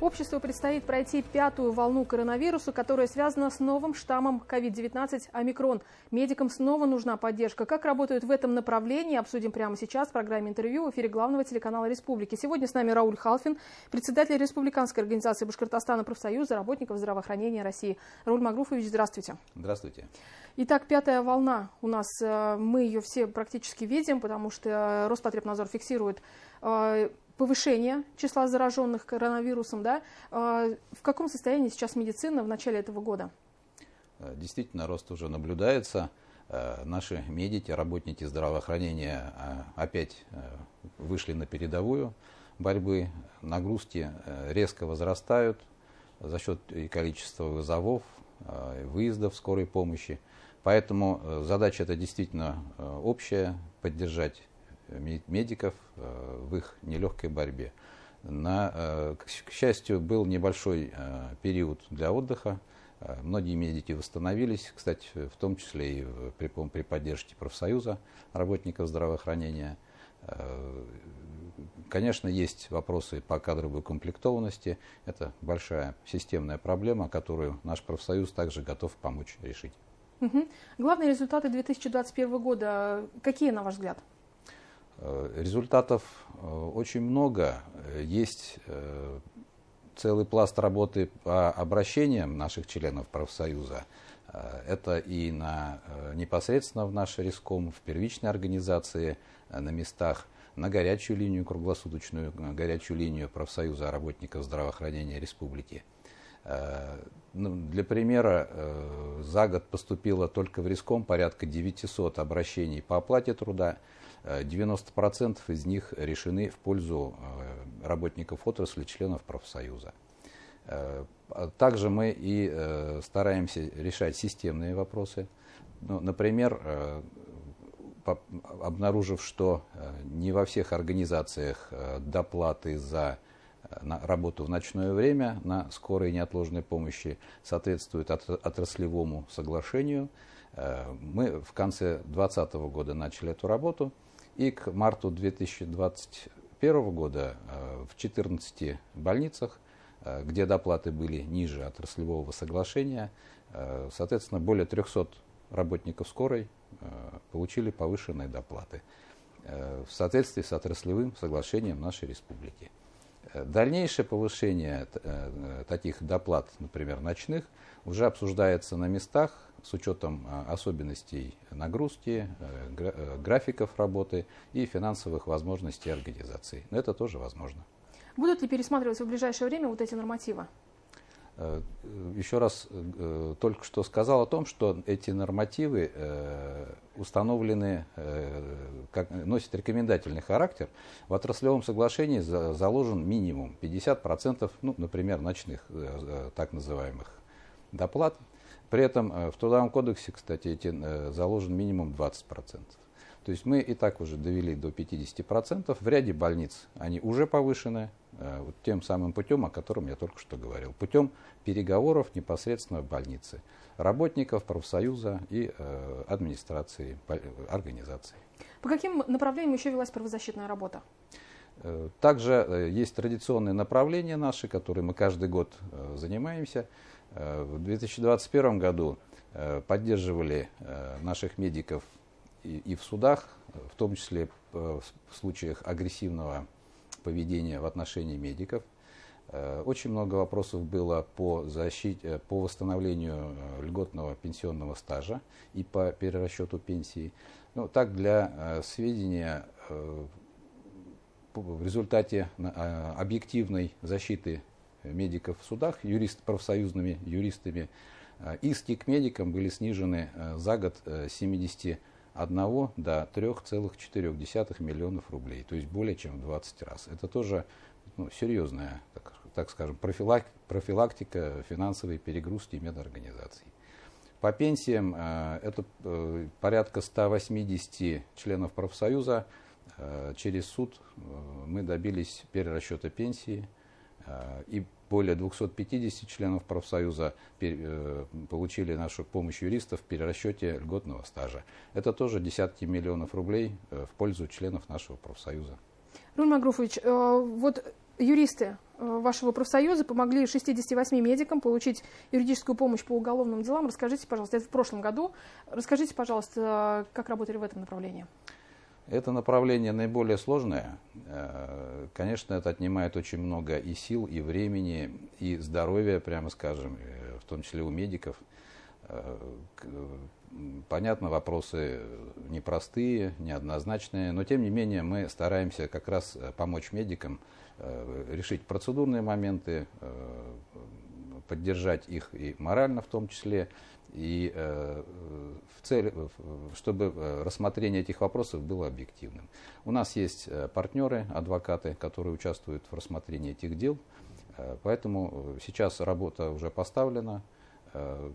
Обществу предстоит пройти пятую волну коронавируса, которая связана с новым штаммом COVID-19 омикрон. Медикам снова нужна поддержка. Как работают в этом направлении, обсудим прямо сейчас в программе интервью в эфире главного телеканала Республики. Сегодня с нами Рауль Халфин, председатель Республиканской организации Башкортостана профсоюза работников здравоохранения России. Рауль Магруфович, здравствуйте. Здравствуйте. Итак, пятая волна у нас, мы ее все практически видим, потому что Роспотребнадзор фиксирует повышение числа зараженных коронавирусом. Да? В каком состоянии сейчас медицина в начале этого года? Действительно, рост уже наблюдается. Наши медики, работники здравоохранения опять вышли на передовую борьбы. Нагрузки резко возрастают за счет и количества вызовов, выездов скорой помощи. Поэтому задача это действительно общая – поддержать медиков в их нелегкой борьбе. К счастью, был небольшой период для отдыха. Многие медики восстановились, кстати, в том числе и при поддержке профсоюза работников здравоохранения. Конечно, есть вопросы по кадровой укомплектованности. Это большая системная проблема, которую наш профсоюз также готов помочь решить. Главные результаты 2021 года какие, на ваш взгляд? Результатов очень много. Есть целый пласт работы по обращениям наших членов профсоюза. Это и непосредственно в наш Реском, в первичной организации, на местах, на горячую линию, круглосуточную горячую линию профсоюза работников здравоохранения Республики. Для примера, за год поступило только в Реском порядка 900 обращений по оплате труда. 90% из них решены в пользу работников отрасли, членов профсоюза. Также мы и стараемся решать системные вопросы. Например, обнаружив, что не во всех организациях доплаты за работу в ночное время на скорой и неотложной помощи соответствуют отраслевому соглашению, мы в конце 2020 года начали эту работу. И к марту 2021 года в 14 больницах, где доплаты были ниже отраслевого соглашения, соответственно, более 300 работников скорой получили повышенные доплаты в соответствии с отраслевым соглашением нашей республики. Дальнейшее повышение таких доплат, например, ночных, уже обсуждается на местах с учетом особенностей нагрузки, графиков работы и финансовых возможностей организации. Но это тоже возможно. Будут ли пересматриваться в ближайшее время вот эти нормативы? Еще раз только что сказал о том, что эти нормативы установлены, носят рекомендательный характер. В отраслевом соглашении заложен минимум 50%, например, ночных так называемых доплат. При этом в Трудовом кодексе, кстати, заложен минимум 20%. То есть мы и так уже довели до 50%. В ряде больниц они уже повышены тем самым путем, о котором я только что говорил. Путем переговоров непосредственно в больнице. Работников, профсоюза и администрации организации. По каким направлениям еще велась правозащитная работа? Также есть традиционные направления наши, которые мы каждый год занимаемся. В 2021 году поддерживали наших медиков и в судах, в том числе в случаях агрессивного поведения в отношении медиков. Очень много вопросов было по восстановлению льготного пенсионного стажа и по перерасчету пенсии. Так, для сведения, в результате объективной защиты медиков в судах, профсоюзными юристами, иски к медикам были снижены за год с 71 до 3,4 миллионов рублей, то есть более чем в 20 раз. Это тоже серьезная, так скажем, профилактика финансовой перегрузки медорганизаций. По пенсиям это порядка 180 членов профсоюза. Через суд мы добились перерасчета пенсии, и более 250 членов профсоюза получили нашу помощь юристов в перерасчете льготного стажа. Это тоже десятки миллионов рублей в пользу членов нашего профсоюза. Рауль Магруфович, вот Юристы вашего профсоюза помогли 68 медикам получить юридическую помощь по уголовным делам. Расскажите, пожалуйста, это в прошлом году. Расскажите, пожалуйста, как работали в этом направлении? Это направление наиболее сложное. Конечно, это отнимает очень много и сил, и времени, и здоровья, прямо скажем, в том числе у медиков. Понятно, вопросы непростые, неоднозначные, но тем не менее мы стараемся как раз помочь медикам решить процедурные моменты, поддержать их и морально в том числе, и в цель, чтобы рассмотрение этих вопросов было объективным. У нас есть партнеры, адвокаты, которые участвуют в рассмотрении этих дел, поэтому сейчас работа уже поставлена.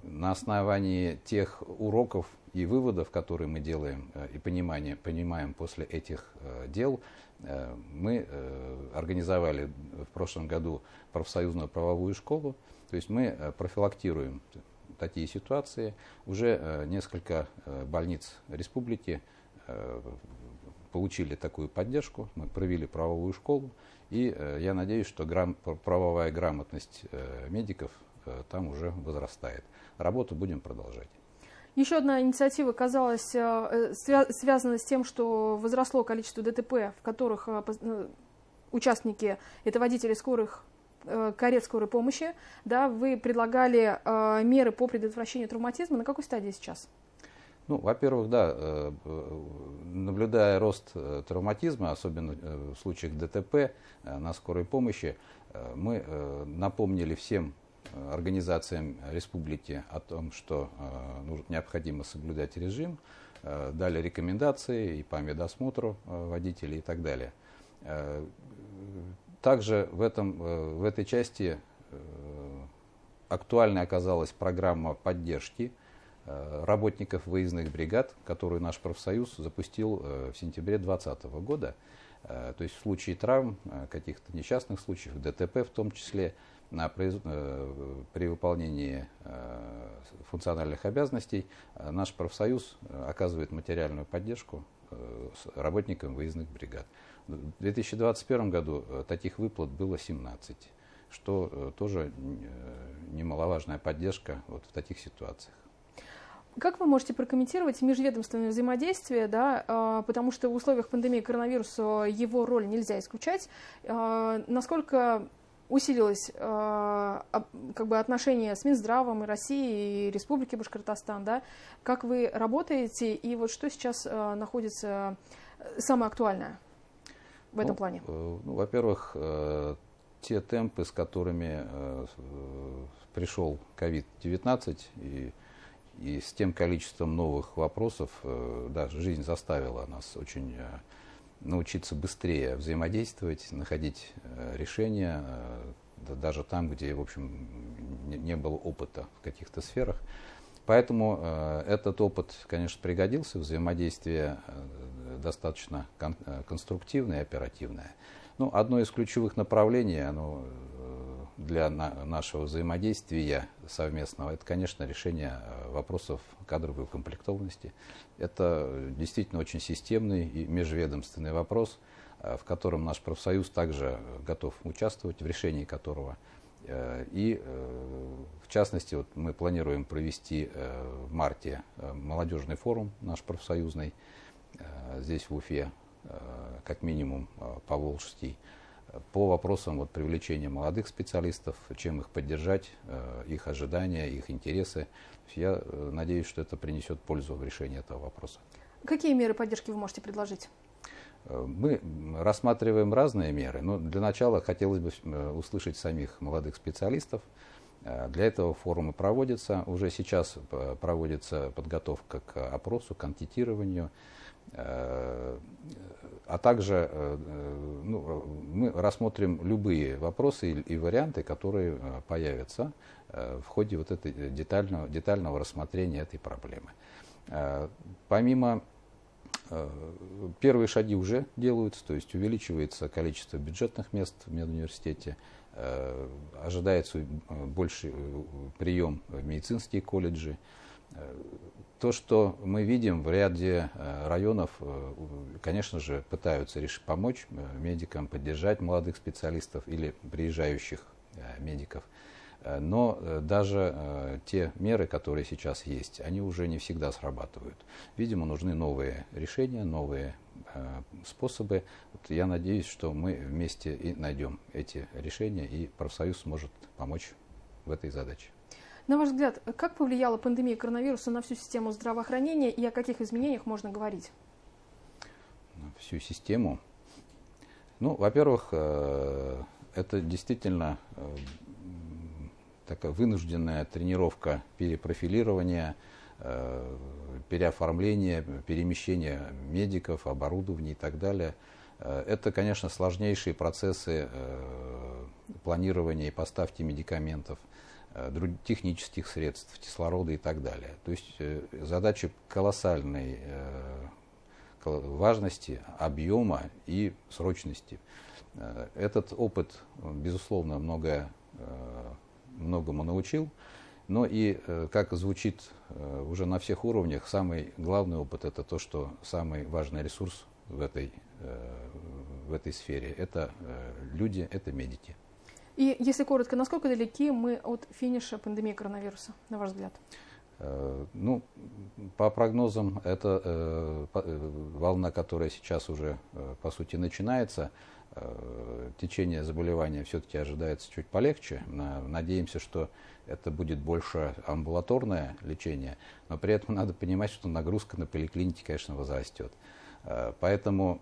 На основании тех уроков и выводов, которые мы делаем и понимаем после этих дел, мы организовали в прошлом году профсоюзную правовую школу. То есть мы профилактируем такие ситуации. Уже несколько больниц республики получили такую поддержку. Мы провели правовую школу. И я надеюсь, что правовая грамотность медиков там уже возрастает. Работу будем продолжать. Еще одна инициатива, казалось, связана с тем, что возросло количество ДТП, в которых участники – это водители карет скорой помощи. Да, вы предлагали меры по предотвращению травматизма. На какой стадии сейчас? Ну, во-первых, да, наблюдая рост травматизма, особенно в случаях ДТП на скорой помощи, мы напомнили всем организациям республики о том, что необходимо соблюдать режим, дали рекомендации и по медосмотру водителей и так далее. Также в этой части актуальной оказалась программа поддержки работников выездных бригад, которую наш профсоюз запустил в сентябре 2020 года. То есть в случае травм, каких-то несчастных случаев, ДТП в том числе, при выполнении функциональных обязанностей наш профсоюз оказывает материальную поддержку работникам выездных бригад. В 2021 году таких выплат было 17, что тоже немаловажная поддержка вот в таких ситуациях. Как вы можете прокомментировать межведомственное взаимодействие, да, потому что в условиях пандемии коронавируса его роль нельзя исключать, насколько усилилось отношение с Минздравом и России, и Республики Башкортостан, да? Как вы работаете и вот что сейчас находится самое актуальное в этом плане? Во-первых, те темпы, с которыми пришел COVID-19 и с тем количеством новых вопросов, даже жизнь заставила нас очень научиться быстрее взаимодействовать, находить решения, даже там, где, в общем, не было опыта в каких-то сферах. Поэтому этот опыт, конечно, пригодился, взаимодействие достаточно конструктивное и оперативное. Ну, одно из ключевых направлений для нашего взаимодействия совместного, это, конечно, решение вопросов кадровой укомплектованности. Это действительно очень системный и межведомственный вопрос, в котором наш профсоюз также готов участвовать, в решении которого. И, в частности, вот мы планируем провести в марте молодежный форум наш профсоюзный здесь в Уфе, как минимум поволжский, по вопросам привлечения молодых специалистов, чем их поддержать, их ожидания, их интересы. Я надеюсь, что это принесет пользу в решении этого вопроса. Какие меры поддержки вы можете предложить? Мы рассматриваем разные меры, но для начала хотелось бы услышать самих молодых специалистов. Для этого форумы проводятся. Уже сейчас проводится подготовка к опросу, к анкетированию. А также мы рассмотрим любые вопросы и варианты, которые появятся в ходе вот этой детального рассмотрения этой проблемы. Помимо первые шаги уже делаются, то есть увеличивается количество бюджетных мест в медуниверситете, ожидается больший прием в медицинские колледжи. То, что мы видим в ряде районов, конечно же, пытаются помочь медикам, поддержать молодых специалистов или приезжающих медиков. Но даже те меры, которые сейчас есть, они уже не всегда срабатывают. Видимо, нужны новые решения, новые способы. Вот я надеюсь, что мы вместе и найдем эти решения, и профсоюз сможет помочь в этой задаче. На ваш взгляд, как повлияла пандемия коронавируса на всю систему здравоохранения и о каких изменениях можно говорить? На всю систему? Ну, во-первых, это действительно такая вынужденная тренировка перепрофилирования, переоформления, перемещения медиков, оборудования и так далее. Это, конечно, сложнейшие процессы планирования и поставки медикаментов, технических средств, кислорода и так далее. То есть задача колоссальной важности, объема и срочности. Этот опыт, безусловно, многому научил, но и, как звучит уже на всех уровнях, самый главный опыт — это то, что самый важный ресурс в этой сфере — это люди, это медики. И, если коротко, насколько далеки мы от финиша пандемии коронавируса, на ваш взгляд? Ну, по прогнозам, это волна, которая сейчас уже, по сути, начинается. Течение заболевания все-таки ожидается чуть полегче. Надеемся, что это будет больше амбулаторное лечение, но при этом надо понимать, что нагрузка на поликлинике, конечно, возрастет. Поэтому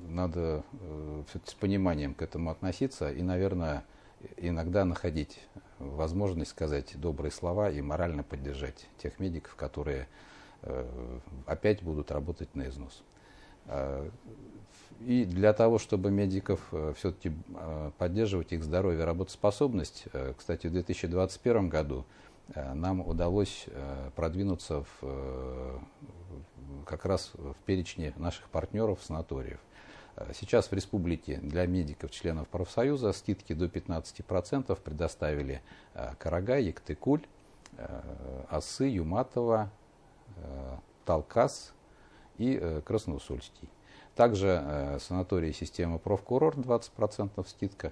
надо с пониманием к этому относиться и, наверное, иногда находить возможность сказать добрые слова и морально поддержать тех медиков, которые опять будут работать на износ. И для того, чтобы медиков все-таки поддерживать их здоровье и работоспособность, кстати, в 2021 году нам удалось продвинуться как раз в перечне наших партнеров санаториев. Сейчас в республике для медиков, членов профсоюза, скидки до 15% предоставили Карагай, Яктыкуль, Осы, Юматово, Талкас и Красноусольский. Также санатории системы профкурорт 20% скидка,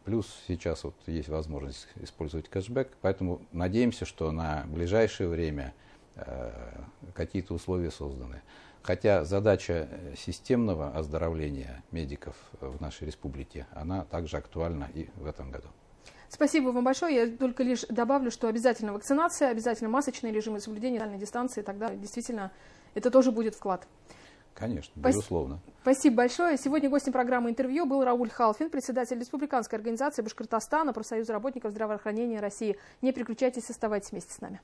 плюс сейчас вот есть возможность использовать кэшбэк, поэтому надеемся, что на ближайшее время какие-то условия созданы. Хотя задача системного оздоровления медиков в нашей республике, она также актуальна и в этом году. Спасибо вам большое. Я только лишь добавлю, что обязательно вакцинация, обязательно масочный режим и соблюдение социальной дистанции. Тогда действительно это тоже будет вклад. Конечно, безусловно. Спасибо большое. Сегодня гостем программы «Интервью» был Рауль Халфин, председатель Республиканской организации Башкортостана, профсоюза работников здравоохранения России. Не переключайтесь, оставайтесь вместе с нами.